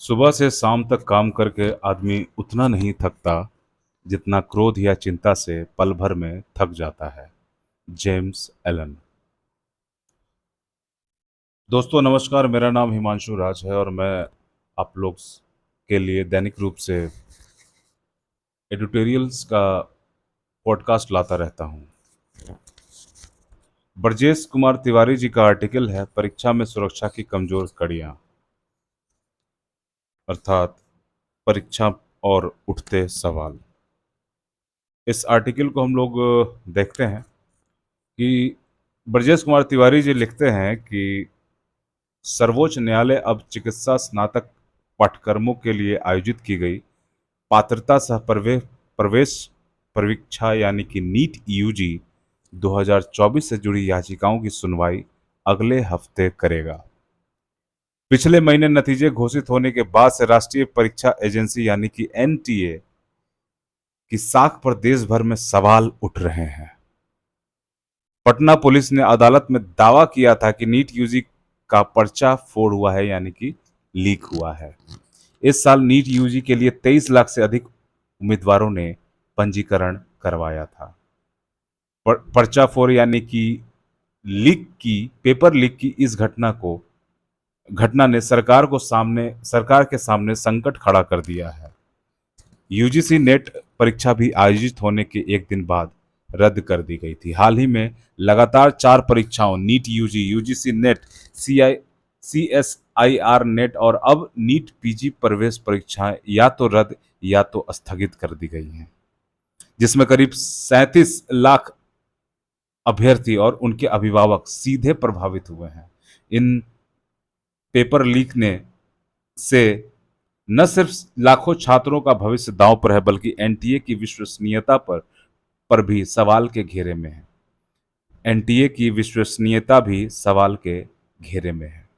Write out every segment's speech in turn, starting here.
सुबह से शाम तक काम करके आदमी उतना नहीं थकता जितना क्रोध या चिंता से पल भर में थक जाता है। James Allen. दोस्तों नमस्कार, मेरा नाम हिमांशु राज है और मैं आप लोग के लिए दैनिक रूप से एडिटोरियल्स का पॉडकास्ट लाता रहता हूँ। ब्रजेश कुमार तिवारी जी का आर्टिकल है परीक्षा में सुरक्षा की कमजोर कड़ियाँ, अर्थात परीक्षा और उठते सवाल। इस आर्टिकल को हम लोग देखते हैं कि ब्रजेश कुमार तिवारी जी लिखते हैं कि सर्वोच्च न्यायालय अब चिकित्सा स्नातक पाठ्यक्रमों के लिए आयोजित की गई पात्रता सह प्रवेश परीक्षा यानी कि नीट यूजी 2024 से जुड़ी याचिकाओं की सुनवाई अगले हफ्ते करेगा। पिछले महीने नतीजे घोषित होने के बाद से राष्ट्रीय परीक्षा एजेंसी यानी कि एनटीए की साख पर देश भर में सवाल उठ रहे हैं। पटना पुलिस ने अदालत में दावा किया था कि नीट यूजी का पर्चा फोड़ हुआ है, यानी कि लीक हुआ है। इस साल नीट यूजी के लिए 23 लाख से अधिक उम्मीदवारों ने पंजीकरण करवाया था। पर्चा फोड़ यानी कि पेपर लीक की इस घटना ने सरकार के सामने संकट खड़ा कर दिया है। यूजीसी नेट परीक्षा भी आयोजित होने के एक दिन बाद रद्द कर दी गई थी। हाल ही में लगातार 4 परीक्षाओं NEET UG, UGC NET, CSIR NET और अब नीट पीजी प्रवेश परीक्षाएं या तो रद्द या तो स्थगित कर दी गई हैं, जिसमें करीब 37 लाख अभ्यर्थी और उनके अभिभावक सीधे प्रभावित हुए हैं। इन पेपर लीक ने से न सिर्फ लाखों छात्रों का भविष्य दांव पर है, बल्कि एनटीए की विश्वसनीयता पर भी सवाल के घेरे में है। एनटीए की विश्वसनीयता भी सवाल के घेरे में है।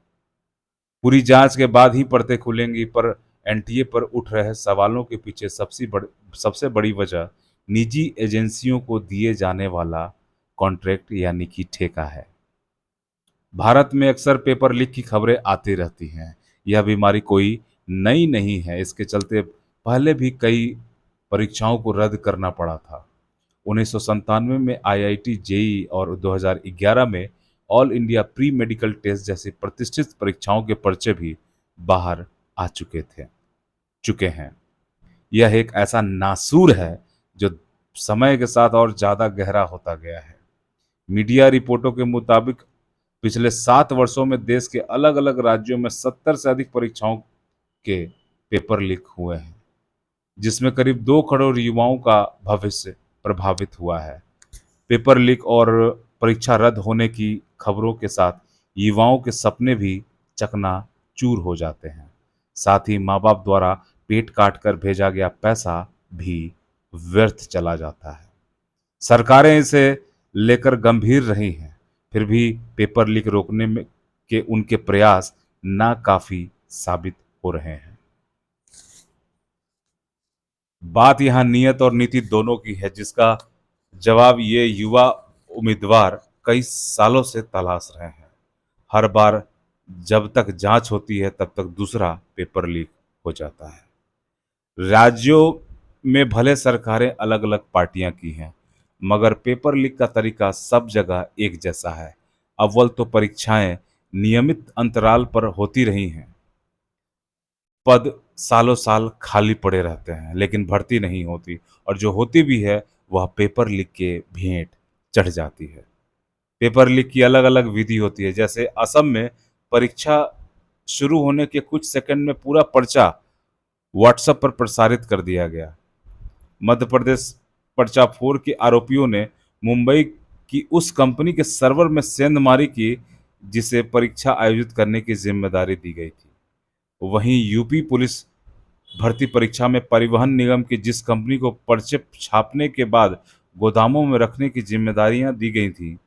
पूरी जांच के बाद ही परतें खुलेंगी, पर एनटीए पर उठ रहे सवालों के पीछे सबसे बड़ी वजह निजी एजेंसियों को दिए जाने वाला कॉन्ट्रैक्ट यानी कि ठेका है। भारत में अक्सर पेपर लीक की खबरें आती रहती हैं। यह बीमारी कोई नई नहीं है। इसके चलते पहले भी कई परीक्षाओं को रद्द करना पड़ा था। 1997 में आईआईटी जेईई और 2011 में all India pre medical test जैसी प्रतिष्ठित परीक्षाओं के पर्चे भी बाहर आ चुके हैं। यह एक ऐसा नासूर है जो समय के साथ और ज्यादा गहरा होता गया है। मीडिया रिपोर्टों के मुताबिक पिछले 7 वर्षों में देश के अलग अलग राज्यों में 70 से अधिक परीक्षाओं के पेपर लीक हुए हैं, जिसमें करीब 2 करोड़ युवाओं का भविष्य प्रभावित हुआ है। पेपर लीक और परीक्षा रद्द होने की खबरों के साथ युवाओं के सपने भी चकनाचूर हो जाते हैं। साथ ही माँ बाप द्वारा पेट काट कर भेजा गया पैसा भी व्यर्थ चला जाता है। सरकारें इसे लेकर गंभीर रही हैं, फिर भी पेपर लीक रोकने में के उनके प्रयास नाकाफी साबित हो रहे हैं। बात यहाँ नियत और नीति दोनों की है, जिसका जवाब ये युवा उम्मीदवार कई सालों से तलाश रहे हैं। हर बार जब तक जांच होती है तब तक दूसरा पेपर लीक हो जाता है। राज्यों में भले सरकारें अलग अलग पार्टियां की हैं, मगर पेपर लीक का तरीका सब जगह एक जैसा है। अव्वल तो परीक्षाएं नियमित अंतराल पर होती रही हैं, पद सालों साल खाली पड़े रहते हैं, लेकिन भर्ती नहीं होती, और जो होती भी है वह पेपर लीक के भेंट चढ़ जाती है। पेपर लीक की अलग अलग विधि होती है। जैसे असम में परीक्षा शुरू होने के कुछ सेकंड में पूरा पर्चा व्हाट्सएप पर प्रसारित कर दिया गया। मध्य प्रदेश पर्चाफोड़ के आरोपियों ने मुंबई की उस कंपनी के सर्वर में सेंधमारी की जिसे परीक्षा आयोजित करने की जिम्मेदारी दी गई थी। वहीं यूपी पुलिस भर्ती परीक्षा में परिवहन निगम की जिस कंपनी को पर्चे छापने के बाद गोदामों में रखने की जिम्मेदारियां दी गई थी,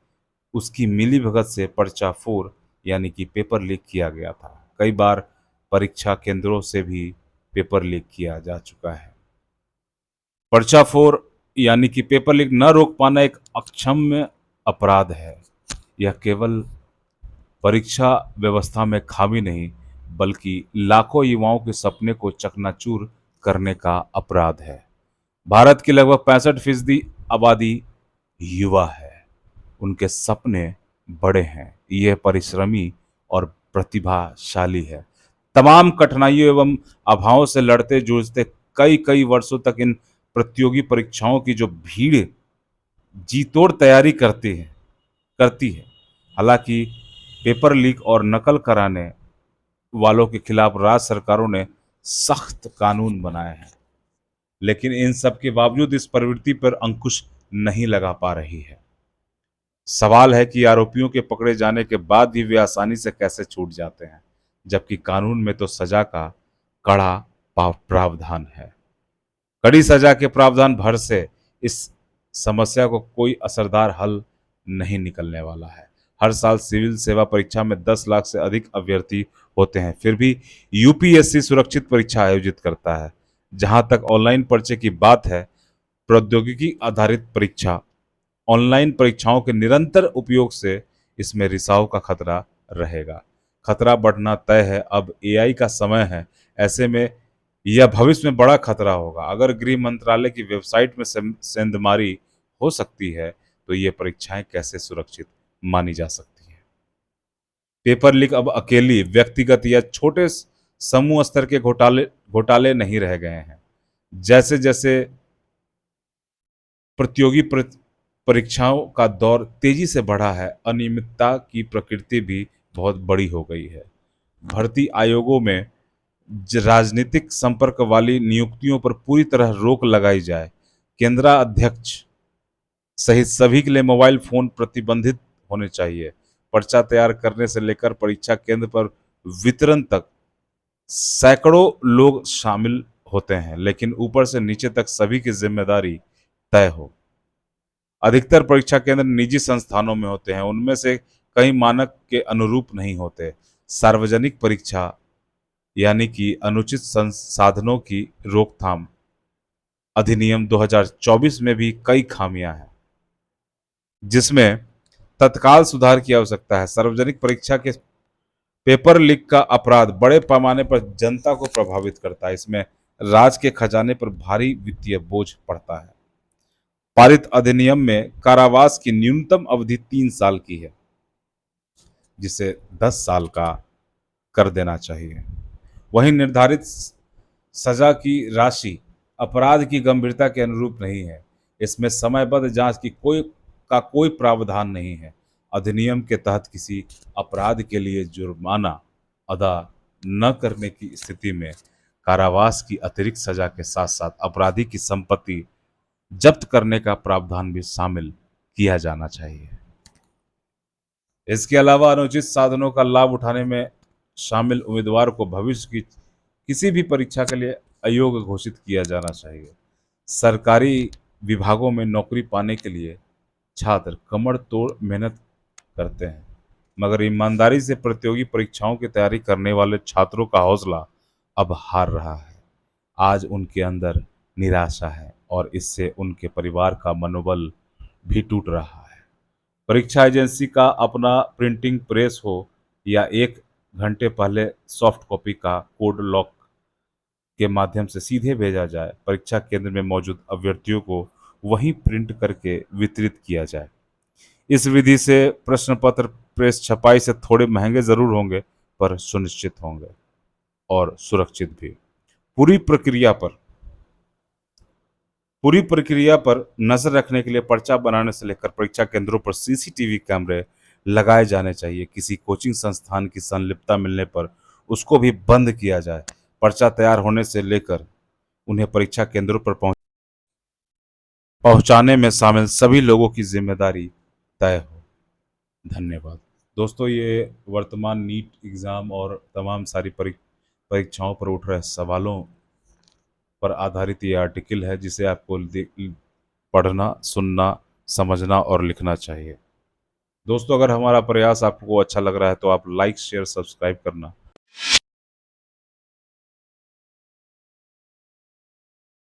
उसकी मिलीभगत से पर्चा फोर यानी कि पेपर लीक किया गया था। कई बार परीक्षा केंद्रों से भी पेपर लीक किया जा चुका है। पर्चा फोर यानी कि पेपर लीक न रोक पाना एक अक्षम्य अपराध है। यह केवल परीक्षा व्यवस्था में खामी नहीं, बल्कि लाखों युवाओं के सपने को चकनाचूर करने का अपराध है। भारत की लगभग 65% आबादी युवा है। उनके सपने बड़े हैं, ये परिश्रमी और प्रतिभाशाली है। तमाम कठिनाइयों एवं अभावों से लड़ते जूझते कई कई वर्षों तक इन प्रतियोगी परीक्षाओं की जो भीड़ जी तोड़ तैयारी करती है। हालांकि पेपर लीक और नकल कराने वालों के खिलाफ राज्य सरकारों ने सख्त कानून बनाए हैं, लेकिन इन सब के बावजूद इस प्रवृत्ति पर अंकुश नहीं लगा पा रही है। सवाल है कि आरोपियों के पकड़े जाने के बाद भी वे आसानी से कैसे छूट जाते हैं, जबकि कानून में तो सजा का कड़ा प्रावधान है। कड़ी सजा के प्रावधान भर से इस समस्या को कोई असरदार हल नहीं निकलने वाला है। हर साल सिविल सेवा परीक्षा में 10 लाख से अधिक अभ्यर्थी होते हैं, फिर भी यूपीएससी सुरक्षित परीक्षा आयोजित करता है। जहां तक ऑनलाइन पर्चे की बात है, प्रौद्योगिकी आधारित परीक्षा ऑनलाइन परीक्षाओं के निरंतर उपयोग से इसमें रिसाव का खतरा रहेगा। खतरा बढ़ना तय है। अब एआई का समय है। ऐसे में यह भविष्य में बड़ा खतरा होगा। अगर गृह मंत्रालय की वेबसाइट में सेंधमारी हो सकती है, तो ये परीक्षाएं कैसे सुरक्षित मानी जा सकती हैं? पेपर लीक अब अकेली, व्यक्तिगत या छोटे समूह स्तर के घोटाले घोटाले नहीं रह गए हैं। जैसे जैसे प्रतियोगी परीक्षाओं का दौर तेजी से बढ़ा है, अनियमितता की प्रकृति भी बहुत बड़ी हो गई है। भर्ती आयोगों में राजनीतिक संपर्क वाली नियुक्तियों पर पूरी तरह रोक लगाई जाए। केंद्राध्यक्ष सहित सभी के लिए मोबाइल फोन प्रतिबंधित होने चाहिए। पर्चा तैयार करने से लेकर परीक्षा केंद्र पर वितरण तक सैकड़ों लोग शामिल होते हैं, लेकिन ऊपर से नीचे तक सभी की जिम्मेदारी तय हो। अधिकतर परीक्षा केंद्र निजी संस्थानों में होते हैं, उनमें से कई मानक के अनुरूप नहीं होते। सार्वजनिक परीक्षा यानी कि अनुचित संसाधनों की रोकथाम अधिनियम 2024 में भी कई खामियां हैं, जिसमें तत्काल सुधार की आवश्यकता है। सार्वजनिक परीक्षा के पेपर लीक का अपराध बड़े पैमाने पर जनता को प्रभावित करता है। इसमें राज्य के खजाने पर भारी वित्तीय बोझ पड़ता है। पारित अधिनियम में कारावास की न्यूनतम अवधि 3 साल की है, जिसे 10 साल का कर देना चाहिए। वहीं निर्धारित सजा की राशि अपराध की गंभीरता के अनुरूप नहीं है। इसमें समयबद्ध जांच की कोई प्रावधान नहीं है। अधिनियम के तहत किसी अपराध के लिए जुर्माना अदा न करने की स्थिति में कारावास की अतिरिक्त सजा के साथ साथ अपराधी की संपत्ति जब्त करने का प्रावधान भी शामिल किया जाना चाहिए। इसके अलावा अनुचित साधनों का लाभ उठाने में शामिल उम्मीदवार को भविष्य की किसी भी परीक्षा के लिए अयोग्य घोषित किया जाना चाहिए। सरकारी विभागों में नौकरी पाने के लिए छात्र कमर तोड़ मेहनत करते हैं, मगर ईमानदारी से प्रतियोगी परीक्षाओं की तैयारी करने वाले छात्रों का हौसला अब हार रहा है। आज उनके अंदर निराशा है और इससे उनके परिवार का मनोबल भी टूट रहा है। परीक्षा एजेंसी का अपना प्रिंटिंग प्रेस हो या 1 घंटे पहले सॉफ्ट कॉपी का कोड लॉक के माध्यम से सीधे भेजा जाए, परीक्षा केंद्र में मौजूद अभ्यर्थियों को वहीं प्रिंट करके वितरित किया जाए। इस विधि से प्रश्न पत्र प्रेस छपाई से थोड़े महंगे जरूर होंगे, पर सुनिश्चित होंगे और सुरक्षित भी। पूरी प्रक्रिया पर पूरी प्रक्रिया पर नजर रखने के लिए पर्चा बनाने से लेकर परीक्षा केंद्रों पर सीसीटीवी कैमरे लगाए जाने चाहिए। किसी कोचिंग संस्थान की संलिप्तता मिलने पर उसको भी बंद किया जाए। पर्चा तैयार होने से लेकर उन्हें परीक्षा केंद्रों पर पहुंचाने में शामिल सभी लोगों की जिम्मेदारी तय हो। धन्यवाद। दोस्तों, ये वर्तमान नीट एग्ज़ाम और तमाम सारी परीक्षाओं पर उठ रहे सवालों पर आधारित ये आर्टिकल है, जिसे आपको पढ़ना, सुनना, समझना और लिखना चाहिए। दोस्तों, अगर हमारा प्रयास आपको अच्छा लग रहा है तो आप लाइक, शेयर, सब्सक्राइब करना